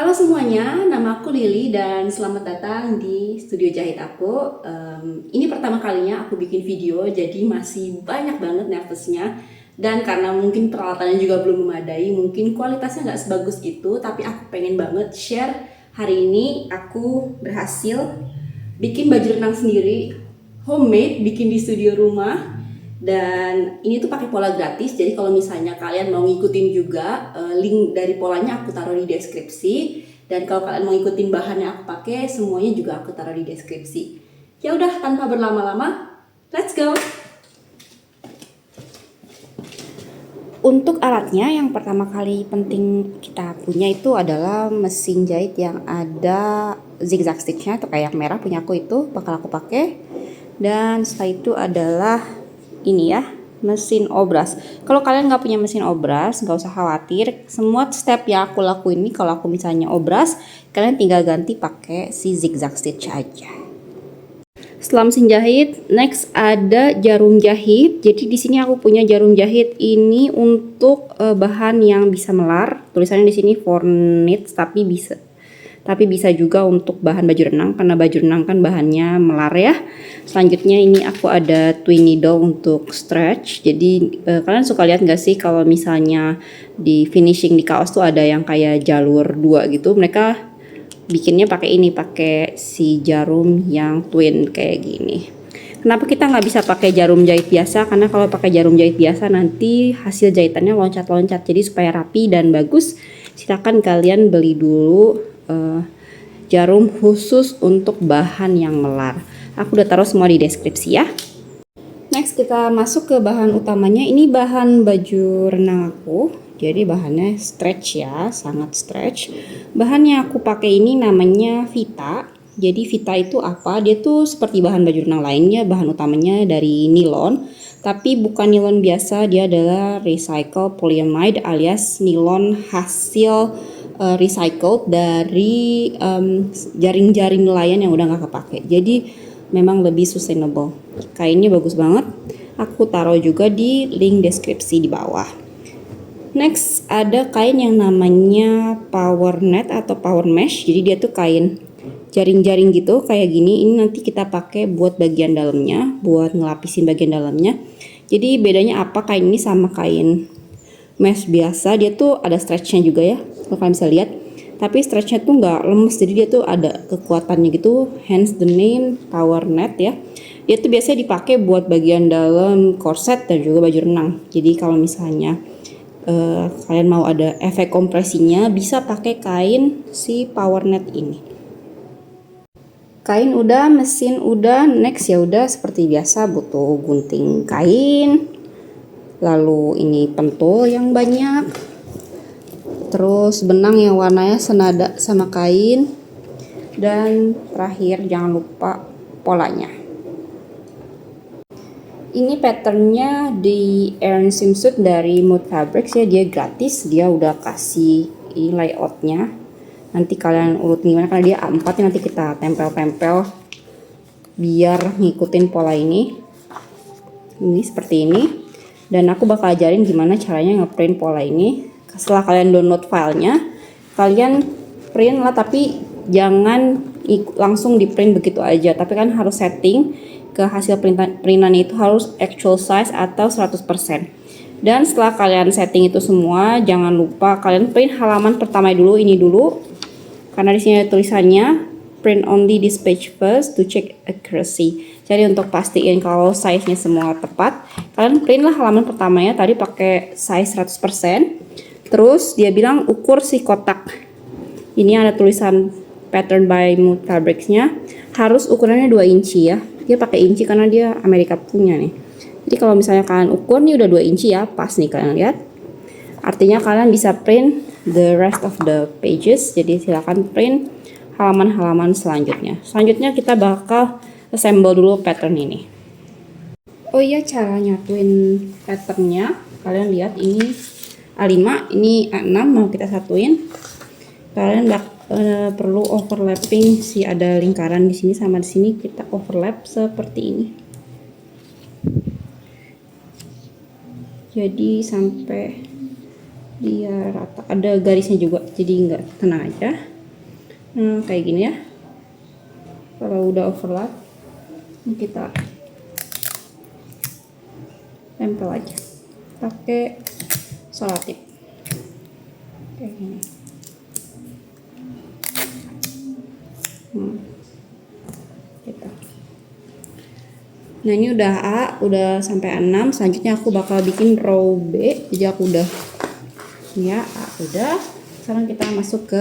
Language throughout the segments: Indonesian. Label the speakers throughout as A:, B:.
A: Halo semuanya, nama aku Lili dan selamat datang di studio jahit aku. Ini pertama kalinya aku bikin video, jadi masih banyak banget nervousnya. Dan karena mungkin peralatannya juga belum memadai, mungkin kualitasnya nggak sebagus itu, tapi aku pengen banget share hari ini aku berhasil bikin baju renang sendiri, homemade, bikin di studio rumah. Dan ini tuh pakai pola gratis, jadi kalau misalnya kalian mau ngikutin juga, link dari polanya aku taruh di deskripsi. Dan kalau kalian mau ngikutin bahan yang aku pakai, semuanya juga aku taruh di deskripsi. Ya udah, tanpa berlama-lama, let's go. Untuk alatnya yang pertama kali penting kita punya itu adalah mesin jahit yang ada zigzag stitchnya, atau kayak merah punya aku itu bakal aku pakai. Dan setelah itu adalah ini ya, mesin obras. Kalau kalian nggak punya mesin obras, nggak usah khawatir. Semua step yang aku lakuin ini, kalau aku misalnya obras, kalian tinggal ganti pakai si zigzag stitch aja. Setelah mesin jahit, next ada jarum jahit. Jadi di sini aku punya jarum jahit ini untuk bahan yang bisa melar. Tulisannya di sini for knits, tapi bisa juga untuk bahan baju renang, karena baju renang kan bahannya melar ya. Selanjutnya ini aku ada twin needle untuk stretch. Jadi kalian suka lihat gak sih kalau misalnya di finishing di kaos tuh ada yang kayak jalur dua gitu. Mereka bikinnya pakai ini, pakai si jarum yang twin kayak gini. Kenapa kita nggak bisa pakai jarum jahit biasa? Karena kalau pakai jarum jahit biasa nanti hasil jahitannya loncat-loncat. Jadi supaya rapi dan bagus, silakan kalian beli dulu jarum khusus untuk bahan yang melar. Aku udah taruh semua di deskripsi ya. Next kita masuk ke bahan utamanya. Ini bahan baju renang aku. Jadi bahannya stretch ya, sangat stretch. Bahan yang aku pakai ini namanya Vita. Jadi Vita itu apa? Dia tuh seperti bahan baju renang lainnya. Bahan utamanya dari nilon, tapi bukan nilon biasa. Dia adalah recycle polyamide alias nilon hasil recycled dari jaring-jaring nelayan yang udah nggak kepake. Jadi memang lebih sustainable. Kainnya bagus banget. Aku taruh juga di link deskripsi di bawah. Next ada kain yang namanya power net atau power mesh. Jadi dia tuh kain jaring-jaring gitu kayak gini. Ini nanti kita pakai buat bagian dalamnya, buat ngelapisin bagian dalamnya. Jadi bedanya apa kain ini sama kain mesh biasa? Dia tuh ada stretchnya juga ya, kalau kalian bisa lihat. Tapi stretchnya tuh nggak lemes, jadi dia tuh ada kekuatannya gitu. Hence the name power net ya. Dia tuh biasanya dipakai buat bagian dalam korset dan juga baju renang. Jadi kalau misalnya kalian mau ada efek kompresinya, bisa pakai kain si power net ini. Kain udah, mesin udah, next ya udah seperti biasa butuh gunting kain. Lalu ini pentul yang banyak. Terus benang yang warnanya senada sama kain. Dan terakhir jangan lupa polanya. Ini patternnya di Erin Swimsuit dari Mood Fabrics ya, dia gratis, dia udah kasih ini layoutnya. Nanti kalian urut gimana, karena dia A4 nanti kita tempel-tempel biar ngikutin pola ini. Ini seperti ini. Dan aku bakal ajarin gimana caranya ngeprint pola ini. Setelah kalian download filenya, kalian print lah, tapi jangan langsung di print begitu aja, tapi kan harus setting ke hasil printannya itu harus actual size atau 100%. Dan setelah kalian setting itu semua, jangan lupa kalian print halaman pertama dulu, ini dulu, karena di sini ada tulisannya print only this page first to check accuracy. Jadi untuk pastiin kalau size-nya semua tepat, kalian print lah halaman pertamanya tadi pakai size 100%. Terus dia bilang ukur si kotak. Ini ada tulisan pattern by Mood Fabrics-nya, harus ukurannya 2 inci ya. Dia pakai inci karena dia Amerika punya nih. Jadi kalau misalnya kalian ukur nih udah 2 inci ya, pas nih kalian lihat. Artinya kalian bisa print the rest of the pages. Jadi silakan print halaman-halaman selanjutnya. Selanjutnya kita bakal assemble dulu pattern ini. Oh iya, cara nyatuin patternnya, kalian lihat ini A5, ini A6 mau kita satuin. Kalian perlu overlapping, ada lingkaran di sini sama di sini, kita overlap seperti ini. Jadi sampai dia rata, ada garisnya juga, jadi enggak, tenang aja. Nah, kayak gini ya. Kalau udah overlap, ini kita tempel aja pakai selotip kayak gini. Gitu. Nah, ini udah A, udah sampai A6. Selanjutnya aku bakal bikin row B. Jadi aku udah ya A udah. Sekarang kita masuk ke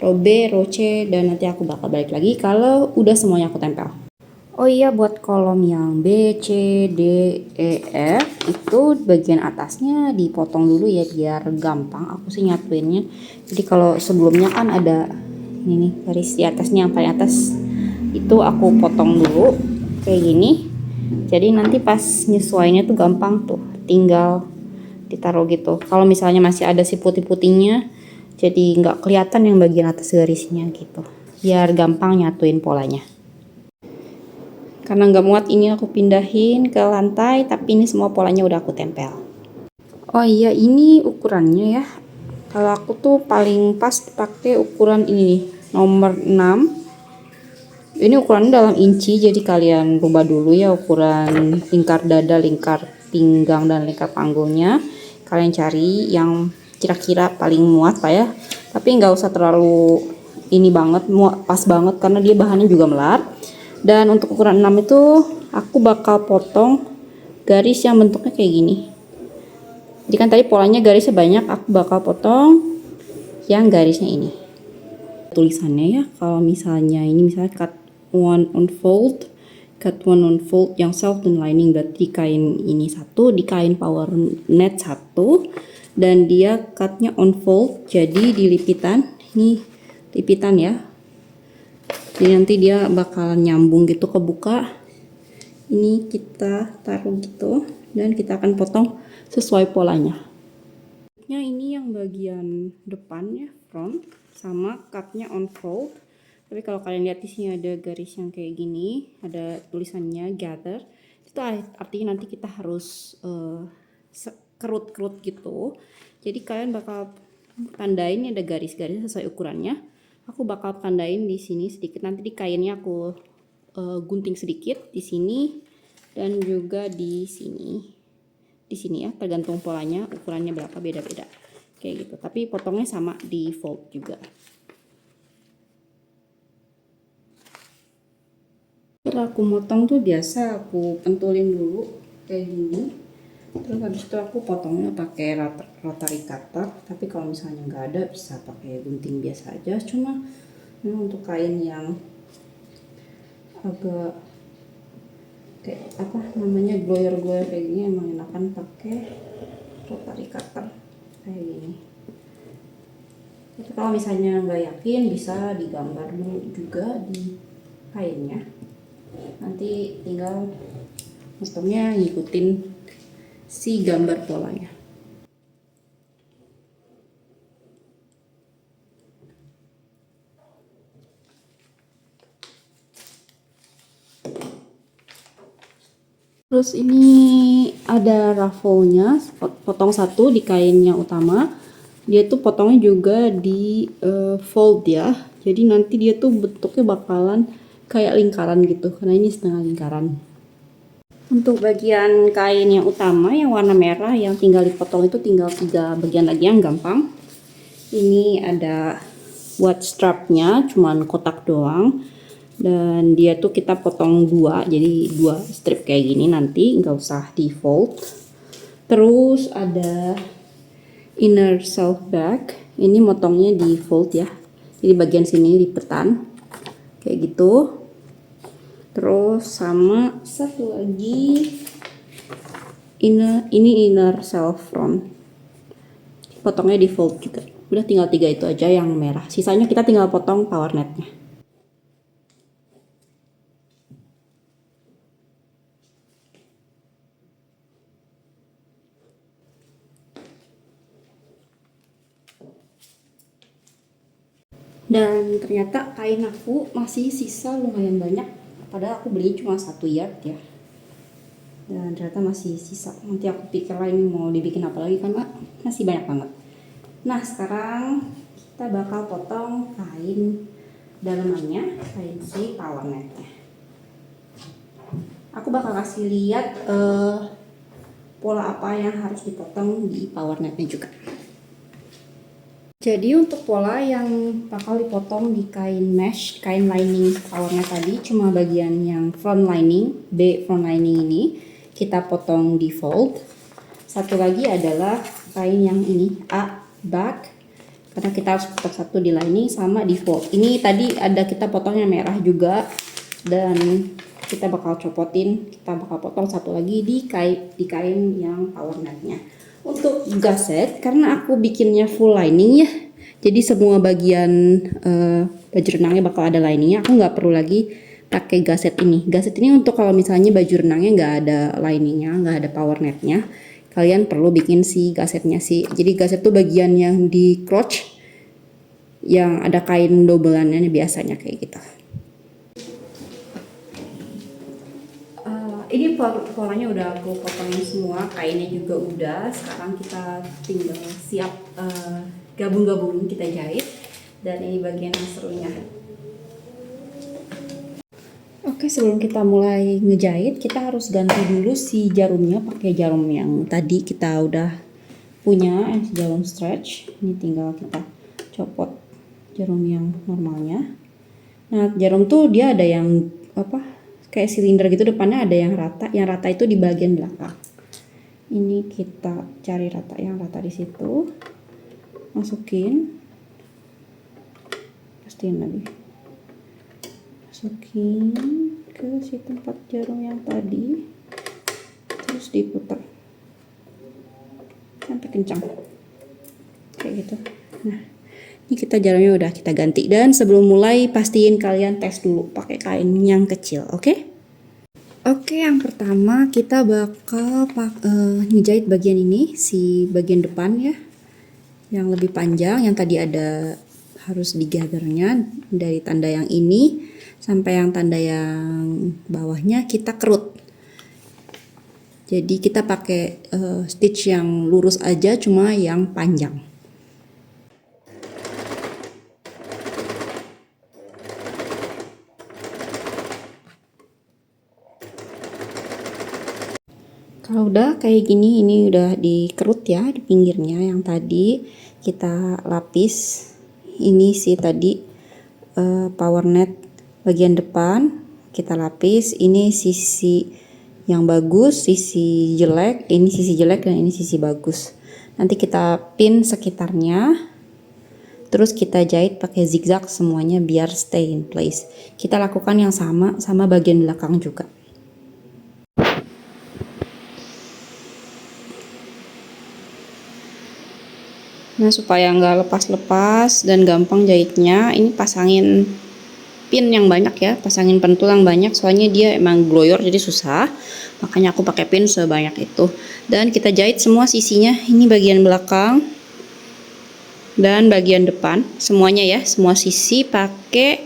A: row B, row C, dan nanti aku bakal balik lagi kalau udah semuanya aku tempel. Oh iya, buat kolom yang B, C, D, E, F itu bagian atasnya dipotong dulu ya biar gampang aku sih nyatuinnya. Jadi kalau sebelumnya kan ada ini nih garis di atasnya, yang paling atas itu aku potong dulu kayak gini. Jadi nanti pas nyesuainya tuh gampang tuh, tinggal ditaruh gitu. Kalau misalnya masih ada si putih-putihnya, jadi nggak kelihatan yang bagian atas garisnya gitu. Biar gampang nyatuin polanya. Karena nggak muat ini aku pindahin ke lantai, tapi ini semua polanya udah aku tempel. Oh iya, ini ukurannya ya. Kalau aku tuh paling pas pakai ukuran ini nih, nomor 6. Ini ukurannya dalam inci, jadi kalian rubah dulu ya ukuran lingkar dada, lingkar pinggang, dan lingkar panggungnya. Kalian cari yang kira-kira paling muat lah ya. Tapi nggak usah terlalu ini banget, muat pas banget karena dia bahannya juga melar. Dan untuk ukuran 6 itu aku bakal potong garis yang bentuknya kayak gini. Jadi kan tadi polanya garisnya banyak, aku bakal potong yang garisnya ini. Tulisannya ya, kalau misalnya ini misalnya cut one unfold, cut one unfold yang self dan lining, berarti di kain ini satu, di kain power net satu, dan dia cutnya unfold, jadi di lipitan, ini lipitan ya, jadi nanti dia bakalan nyambung gitu kebuka. Ini kita taruh gitu dan kita akan potong sesuai polanya. Ini yang bagian depannya front sama cutnya unfold. Tapi kalau kalian lihat di sini ada garis yang kayak gini, ada tulisannya gather. Itu artinya nanti kita harus kerut-kerut gitu. Jadi kalian bakal tandain ada garis-garis sesuai ukurannya. Aku bakal tandain di sini sedikit. Nanti di kainnya aku gunting sedikit di sini dan juga di sini. Di sini ya, tergantung polanya, ukurannya berapa beda-beda. Kayak gitu. Tapi potongnya sama di fold juga. Setelah aku motong tuh biasa aku pentulin dulu kayak gini. Terus habis itu aku potongnya pakai rotary cutter. Tapi kalau misalnya nggak ada bisa pakai gunting biasa aja. Cuma untuk kain yang agak kayak apa namanya gloyer-gloyer kayak gini emang enakan pakai rotary cutter kayak gini. Tapi kalau misalnya nggak yakin bisa digambar dulu juga di kainnya. Nanti tinggal motongnya ngikutin si gambar polanya. Terus ini ada ruffle-nya, potong satu di kain yang utama. Dia tuh potongnya juga di fold ya. Jadi nanti dia tuh bentuknya bakalan kayak lingkaran gitu, karena ini setengah lingkaran. Untuk bagian kain yang utama yang warna merah yang tinggal dipotong itu tinggal 3 bagian lagi yang gampang. Ini ada buat strapnya, cuman kotak doang. Dan dia tuh kita potong 2, jadi 2 strip kayak gini nanti, nggak usah di fold. Terus ada inner self back, ini motongnya di fold ya, jadi bagian sini lipetan kayak gitu. Terus sama satu lagi ini inner self front, potongnya di fold juga. Udah tinggal 3 itu aja yang merah, sisanya kita tinggal potong power netnya. Dan ternyata kain aku masih sisa lumayan banyak, padahal aku beli cuma 1 yard ya. Dan ternyata masih sisa. Nanti aku pikir lagi mau dibikin apa lagi karena masih banyak banget. Nah, sekarang kita bakal potong kain dalamannya, kain si power netnya. Aku bakal kasih lihat pola apa yang harus dipotong di power netnya juga. Jadi untuk pola yang bakal dipotong di kain mesh, kain lining powernya tadi, cuma bagian yang front lining, B front lining ini kita potong di fold. Satu lagi adalah kain yang ini, A back, karena kita harus potong satu di lining sama di fold. Ini tadi ada kita potongnya merah juga, dan kita bakal copotin, kita bakal potong satu lagi di kain yang power netnya. Untuk gusset, karena aku bikinnya full lining ya, jadi semua bagian baju renangnya bakal ada liningnya. Aku nggak perlu lagi pakai gusset ini. Gusset ini untuk kalau misalnya baju renangnya nggak ada liningnya, nggak ada power netnya, kalian perlu bikin si gussetnya sih. Jadi gusset tuh bagian yang di crotch, yang ada kain dobelannya biasanya kayak gitu. Ini polanya udah aku potongin semua, kainnya juga udah. Sekarang kita tinggal siap gabung-gabungin, kita jahit. Dan ini bagian yang serunya. Oke, sebelum kita mulai ngejahit, kita harus ganti dulu si jarumnya pakai jarum yang tadi kita udah punya, jarum stretch. Ini tinggal kita copot jarum yang normalnya. Nah, jarum tuh dia ada yang kayak silinder gitu, depannya ada yang rata itu di bagian belakang. Ini kita cari rata, yang rata di situ, masukin, pastiin lagi, masukin ke si tempat jarum yang tadi, terus diputar sampai kencang kayak gitu. Nah, ini kita jarumnya udah kita ganti, dan sebelum mulai pastiin kalian tes dulu pakai kain yang kecil, oke? Oke, yang pertama kita bakal ngejahit bagian ini, si bagian depan ya, yang lebih panjang, yang tadi ada harus digathernya dari tanda yang ini sampai yang tanda yang bawahnya kita kerut. Jadi kita pakai stitch yang lurus aja, cuma yang panjang. Kalau udah kayak gini, ini udah dikerut ya di pinggirnya. Yang tadi kita lapis, ini sih tadi power net bagian depan kita lapis. Ini sisi yang bagus, sisi jelek, ini sisi jelek, dan ini sisi bagus. Nanti kita pin sekitarnya, terus kita jahit pakai zigzag semuanya biar stay in place. Kita lakukan yang sama bagian belakang juga. Nah, supaya nggak lepas-lepas dan gampang jahitnya, ini pasangin pin yang banyak ya, pasangin pentul yang banyak, soalnya dia emang gloyor jadi susah, makanya aku pakai pin sebanyak itu. Dan kita jahit semua sisinya, ini bagian belakang dan bagian depan, semuanya ya, semua sisi pakai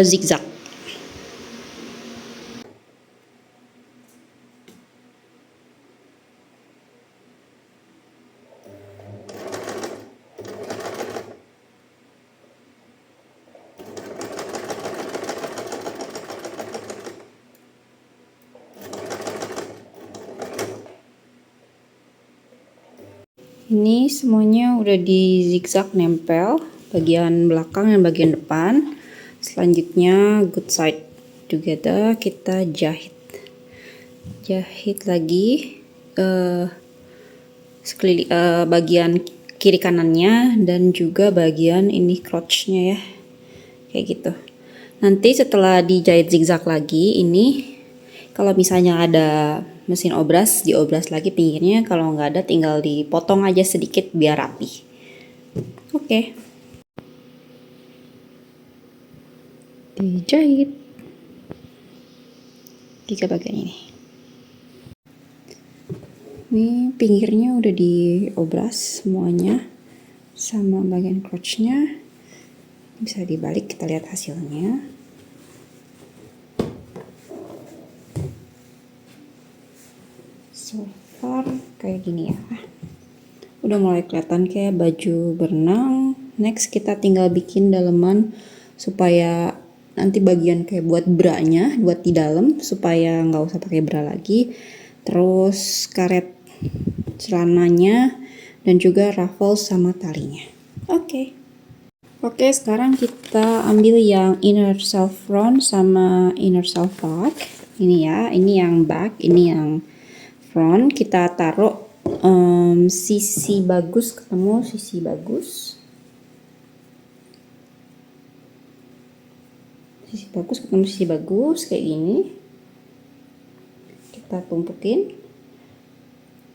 A: zigzag. Ini semuanya udah di zigzag nempel, bagian belakang dan bagian depan. Selanjutnya good side together, kita jahit lagi sekeliling bagian kiri kanannya, dan juga bagian ini crotchnya ya, kayak gitu. Nanti setelah dijahit zigzag lagi, ini kalau misalnya ada mesin obras, diobras lagi pinggirnya. Kalau nggak ada, tinggal dipotong aja sedikit biar rapi. Oke. Dijahit 3 bagian ini. Ini pinggirnya udah diobras semuanya, sama bagian crotchnya. Bisa dibalik, kita lihat hasilnya. So far kayak gini ya, udah mulai kelihatan kayak baju berenang. Next kita tinggal bikin daleman supaya nanti bagian kayak buat branya buat di dalam supaya nggak usah pakai bra lagi. Terus karet celananya dan juga ruffles sama talinya. Oke, sekarang kita ambil yang inner self front sama inner self back. Ini ya, ini yang back, ini yang front. Kita taruh sisi bagus ketemu sisi bagus. Sisi bagus ketemu sisi bagus kayak gini. Kita tumpukin.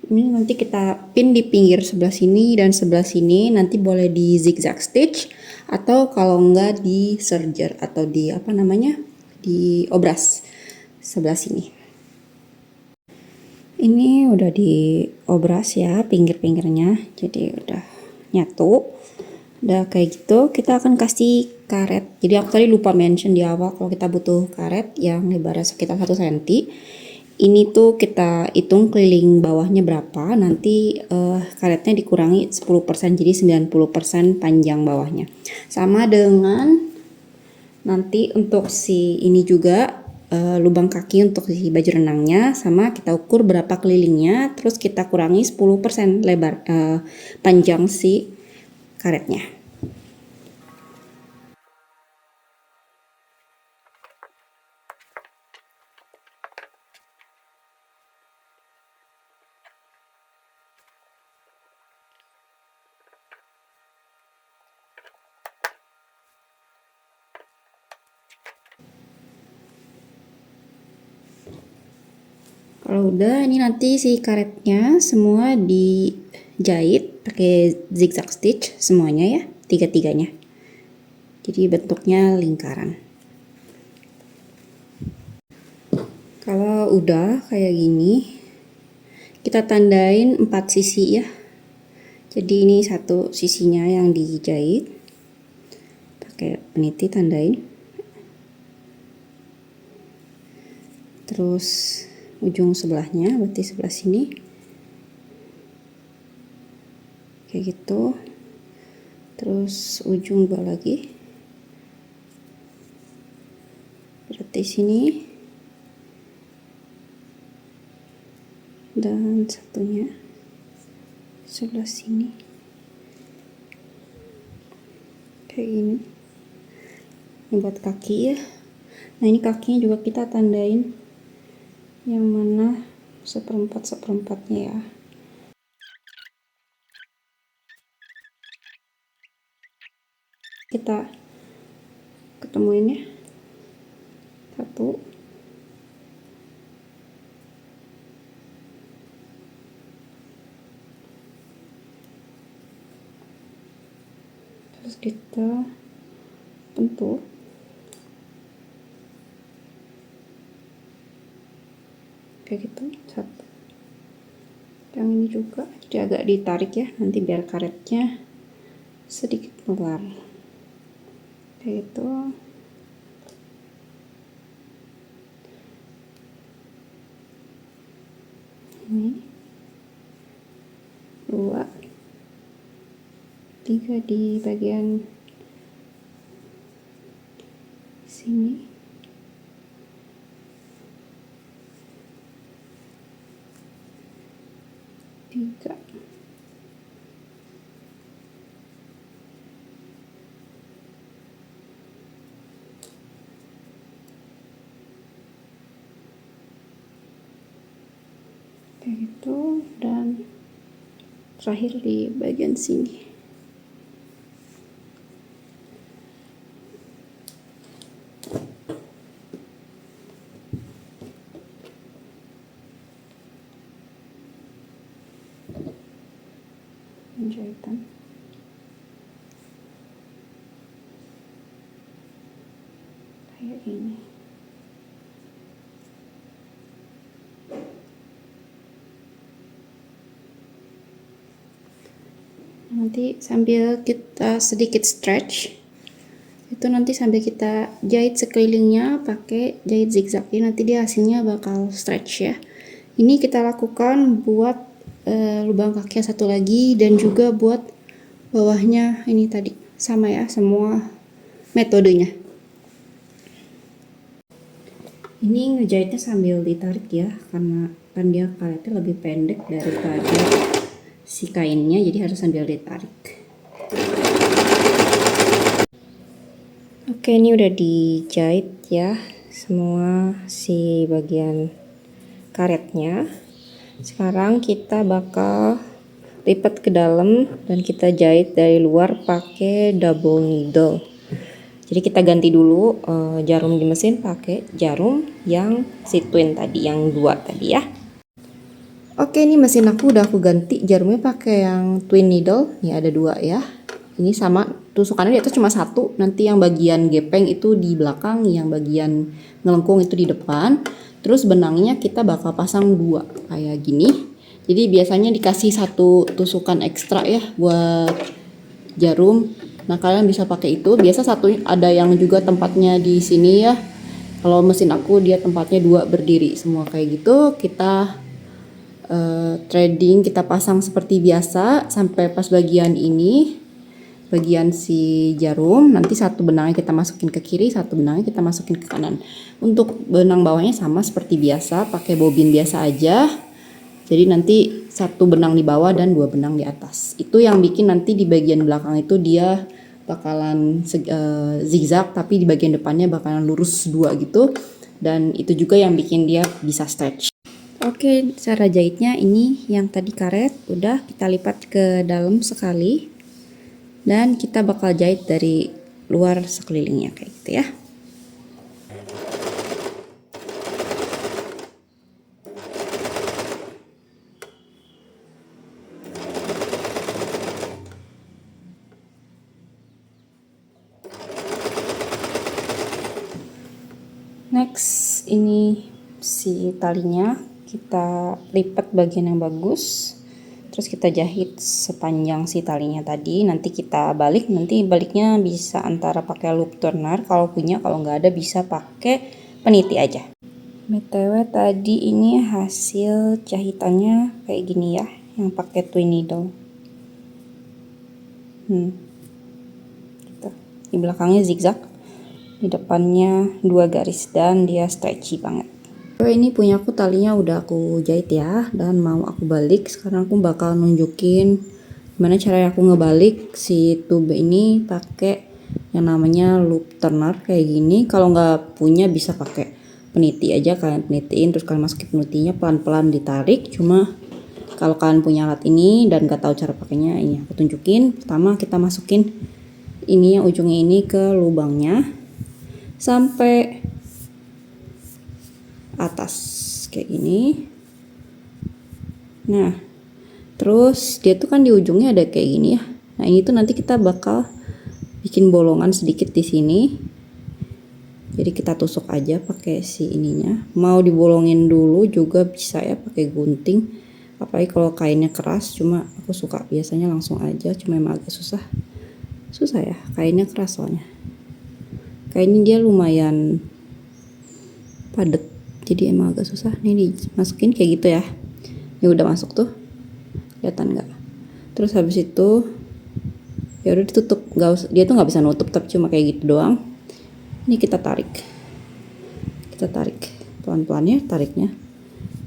A: Ini nanti kita pin di pinggir sebelah sini dan sebelah sini, nanti boleh di zigzag stitch atau kalau enggak di serger atau di di obras sebelah sini. Ini udah di obras ya pinggir-pinggirnya, jadi udah nyatu. Udah kayak gitu, kita akan kasih karet. Jadi aku tadi lupa mention di awal kalau kita butuh karet yang lebarnya sekitar 1 cm. Ini tuh kita hitung keliling bawahnya berapa, nanti karetnya dikurangi 10%, jadi 90% panjang bawahnya. Sama dengan nanti untuk si ini juga lubang kaki untuk si baju renangnya, sama kita ukur berapa kelilingnya, terus kita kurangi 10% lebar panjang si karetnya. Kalau udah, ini nanti si karetnya semua dijahit pakai zigzag stitch semuanya ya, tiga-tiganya. Jadi bentuknya lingkaran. Kalau udah kayak gini, kita tandain 4 sisi ya. Jadi ini satu sisinya yang dijahit. Pakai peniti tandain. Terus ujung sebelahnya, berarti sebelah sini. Kayak gitu. Terus ujung dua lagi. Berarti sini. Dan satunya sebelah sini kayak gini. Ini buat kaki ya. Nah ini kakinya juga kita tandain yang mana seperempatnya ya. Kita ketemuin ya, satu, terus kita bentuk kayak gitu, satu. Yang ini juga jadi agak ditarik ya, nanti biar karetnya sedikit keluar kayak gitu. Ini 2, 3 di bagian sini, 3, kayak gitu, dan terakhir di bagian sini. Jahitan kayak ini. Nanti sambil kita sedikit stretch, itu nanti sambil kita jahit sekelilingnya pakai jahit zigzag, nanti dia hasilnya bakal stretch ya. Ini kita lakukan buat lubang kaki yang satu lagi dan juga buat bawahnya ini tadi sama ya, semua metodenya. Ini ngejahitnya sambil ditarik ya, karena kan dia karetnya lebih pendek daripada si kainnya, jadi harus sambil ditarik. Oke, ini udah dijahit ya semua si bagian karetnya. Sekarang kita bakal lipat ke dalam dan kita jahit dari luar pakai double needle. Jadi kita ganti dulu jarum di mesin pakai jarum yang si twin tadi, yang 2 tadi ya. Oke, ini mesin aku udah aku ganti jarumnya pakai yang twin needle. Nih ada 2 ya. Ini sama, tusukannya di atas cuma 1. Nanti yang bagian gepeng itu di belakang, yang bagian ngelengkung itu di depan. Terus benangnya kita bakal pasang 2 kayak gini. Jadi biasanya dikasih 1 tusukan ekstra ya buat jarum. Nah, kalian bisa pakai itu. Biasa satu ada yang juga tempatnya di sini ya. Kalau mesin aku dia tempatnya 2 berdiri semua kayak gitu. Kita threading, kita pasang seperti biasa sampai pas bagian ini, bagian si jarum. Nanti 1 benangnya kita masukin ke kiri, 1 benangnya kita masukin ke kanan. Untuk benang bawahnya sama seperti biasa, pakai bobin biasa aja. Jadi nanti 1 benang di bawah dan 2 benang di atas. Itu yang bikin nanti di bagian belakang itu dia bakalan zigzag, tapi di bagian depannya bakalan lurus 2 gitu. Dan itu juga yang bikin dia bisa stretch. Oke, cara jahitnya ini yang tadi karet udah kita lipat ke dalam sekali. Dan kita bakal jahit dari luar sekelilingnya kayak gitu ya. Next, ini si talinya kita lipat bagian yang bagus. Terus kita jahit sepanjang si talinya tadi. Nanti kita balik, nanti baliknya bisa antara pakai loop turner kalau punya, kalau nggak ada bisa pakai peniti aja. BTW tadi ini hasil jahitannya kayak gini ya, yang pakai twin needle. Gitu. Di belakangnya zigzag, di depannya 2 garis dan dia stretchy banget. Ini punya aku talinya udah aku jahit ya, dan mau aku balik. Sekarang aku bakal nunjukin gimana cara aku ngebalik si tube ini pakai yang namanya loop turner kayak gini. Kalau nggak punya bisa pakai peniti aja, kalian penitiin terus kalian masukin penitinya, pelan-pelan ditarik. Cuma kalau kalian punya alat ini dan nggak tahu cara pakainya, ini aku tunjukin. Pertama kita masukin ini yang ujungnya ini ke lubangnya sampai atas kayak gini. Nah, terus dia tuh kan di ujungnya ada kayak gini ya. Nah, ini tuh nanti kita bakal bikin bolongan sedikit di sini. Jadi kita tusuk aja pakai si ininya. Mau dibolongin dulu juga bisa ya pakai gunting. Apalagi kalau kainnya keras, cuma aku suka biasanya langsung aja, cuma emang agak susah. Susah ya, kainnya keras soalnya. Kainnya dia lumayan padat. Jadi emang agak susah. Nih dimasukin kayak gitu ya. Ini udah masuk tuh. Kelihatan nggak? Terus habis itu ya udah ditutup. Nggak usah, dia tuh nggak bisa nutup tapi cuma kayak gitu doang. Ini kita tarik. Kita tarik pelan-pelan ya tariknya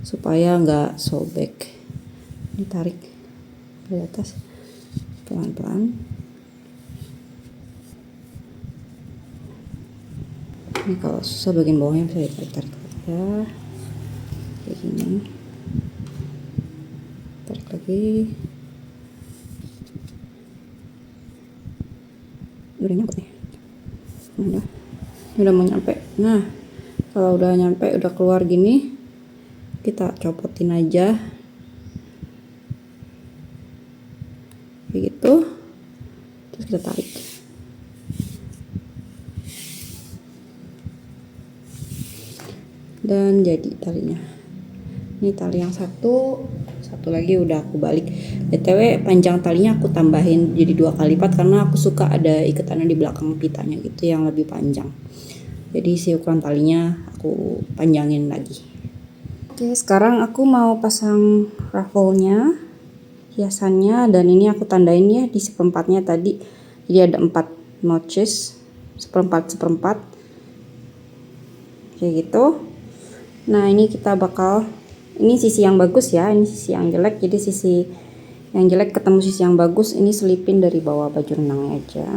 A: supaya nggak sobek. Ini tarik dari atas pelan-pelan. Ini kalau susah bagian bawahnya bisa ditarik-tarik ya, kayak gini. Tarik lagi. Udah nyampe nih. Udah mau nyampe. Nah, kalau udah nyampe, udah keluar gini, kita copotin aja kayak gitu. Terus kita tarik. Dan jadi talinya. Ini tali yang satu lagi udah aku balik. BTW panjang talinya aku tambahin jadi 2 kali lipat karena aku suka ada ikatannya di belakang pitanya gitu yang lebih panjang. Jadi si ukuran talinya aku panjangin lagi. Oke, sekarang aku mau pasang ruffle-nya, hiasannya, dan ini aku tandain ya di seperempatnya tadi. Jadi ada 4 notches. seperempat seperempat kayak gitu. Nah ini kita bakal, ini sisi yang bagus ya, ini sisi yang jelek, jadi sisi yang jelek ketemu sisi yang bagus, ini selipin dari bawah baju renangnya aja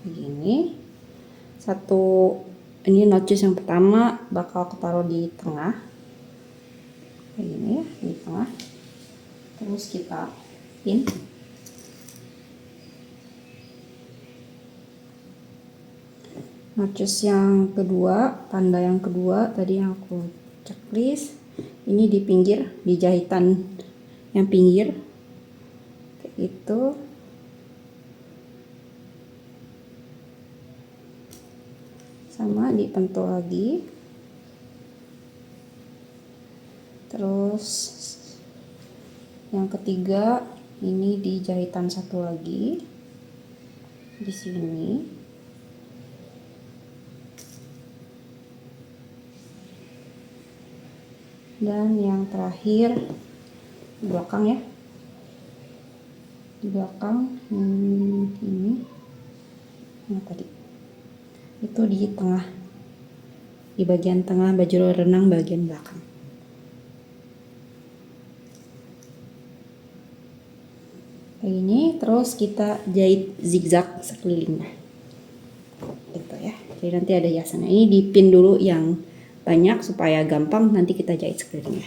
A: kayak gini. Satu, ini notches yang pertama bakal aku taruh di tengah kayak gini ya, di tengah, terus kita pin. Notches yang kedua, tanda yang kedua tadi yang aku checklist, ini di pinggir, di jahitan yang pinggir kayak gitu. Sama dipentul lagi. Terus yang ketiga ini di jahitan satu lagi di sini. Dan yang terakhir di belakang ya, di belakang ini, nah tadi itu di tengah, di bagian tengah baju renang bagian belakang kayak gini. Terus kita jahit zigzag sekelilingnya gitu ya, jadi nanti ada hiasannya. Ini dipin dulu yang banyak supaya gampang nanti kita jahit sekelilingnya.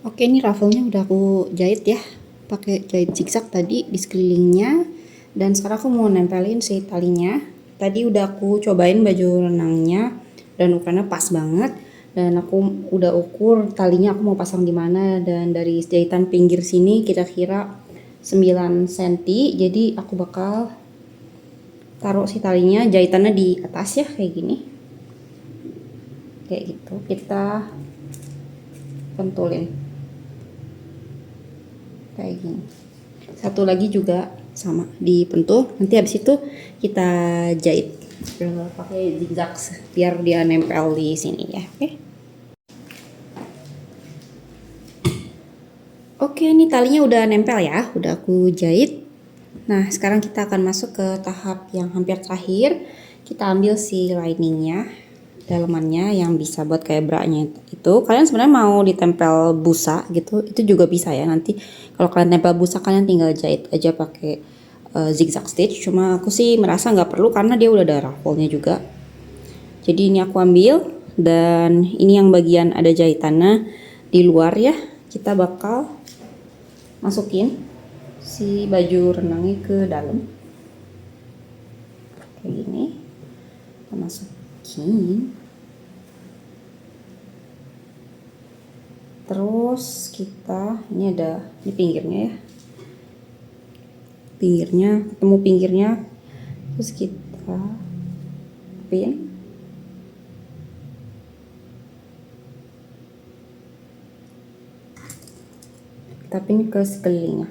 A: Oke, ini raffle-nya udah aku jahit ya, pakai jahit zigzag tadi di sekelilingnya. Dan sekarang aku mau nempelin si talinya. Tadi udah aku cobain baju renangnya dan ukurannya pas banget. Dan aku udah ukur talinya aku mau pasang di mana, dan dari jahitan pinggir sini kira-kira 9 cm. Jadi aku bakal taruh si talinya, jahitannya di atas ya kayak gini. Kayak gitu. Kita pentulin kayak gini. Satu lagi juga sama dipentul, nanti habis itu kita jahit pakai zigzag biar dia nempel di sini ya. Oke, ini talinya udah nempel ya, udah aku jahit. Nah sekarang kita akan masuk ke tahap yang hampir terakhir. Kita ambil si liningnya, dalamannya yang bisa buat kayak bra-nya itu. Kalian sebenarnya mau ditempel busa gitu, itu juga bisa ya. Nanti kalau kalian tempel busa kalian tinggal jahit aja pakai zigzag stitch. Cuma aku sih merasa nggak perlu karena dia udah ada ruffle-nya juga. Jadi ini aku ambil, dan ini yang bagian ada jahitannya di luar ya. Kita bakal masukin si baju renangnya ke dalam kayak gini. Kita masukin. Terus kita, ini ada, ini pinggirnya ya, pinggirnya, ketemu pinggirnya, terus kita pin. Kita pin ke sekelilingnya.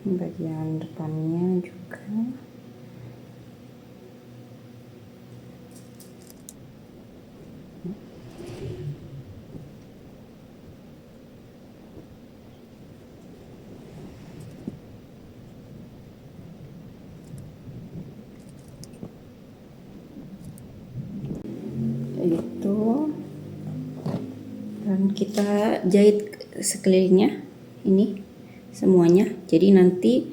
A: Bagian depannya juga. Itu, dan kita jahit sekelilingnya ini semuanya. Jadi nanti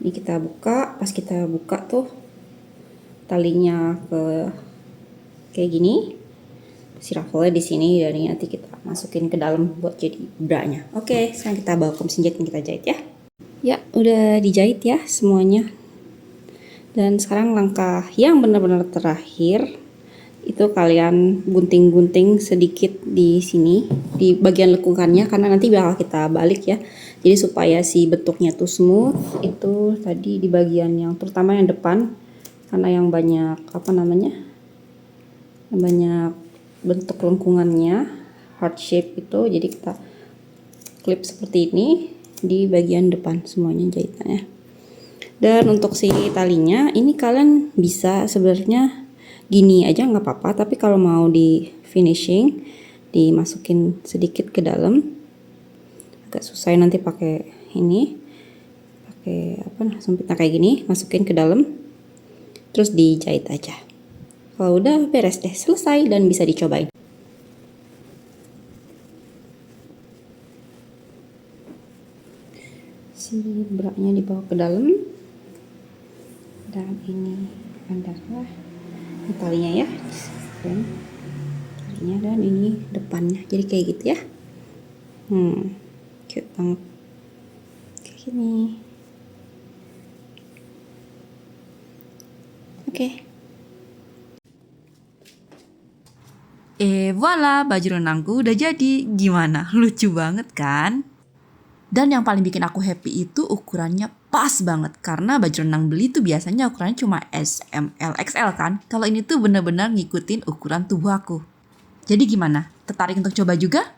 A: ini kita buka, pas kita buka tuh talinya ke kayak gini, si ruffle-nya di sini, dan ini nanti kita masukin ke dalam buat jadi bra-nya. Oke, sekarang kita bawa ke mesin jahit dan kita jahit ya. Ya, udah dijahit ya semuanya. Dan sekarang langkah yang benar-benar terakhir itu kalian gunting-gunting sedikit di sini di bagian lekukannya, karena nanti bakal kita balik ya. Jadi supaya si bentuknya tuh smooth, itu tadi di bagian yang terutama yang depan, karena yang banyak apa namanya, yang banyak bentuk lengkungannya heart shape itu, jadi kita klip seperti ini di bagian depan semuanya jahitannya. Dan untuk si talinya ini kalian bisa sebenarnya gini aja nggak apa-apa, tapi kalau mau di finishing dimasukin sedikit ke dalam, agak susah nanti pakai ini, pakai sempitnya kayak gini, masukin ke dalam terus dijahit aja. Kalau udah beres deh, selesai dan bisa dicobain. Si braknya dibawa ke dalam, dan ini adalah talinya ya, dan talinya, dan ini depannya, jadi kayak gitu ya. Cute banget kayak gini. Oke.
B: Voila, baju renangku udah jadi. Gimana? Lucu banget kan? Dan yang paling bikin aku happy itu ukurannya pas banget. Karena baju renang beli tuh biasanya ukurannya cuma S, M, L, XL kan. Kalau ini tuh bener-bener ngikutin ukuran tubuh aku. Jadi gimana? Tertarik untuk coba juga?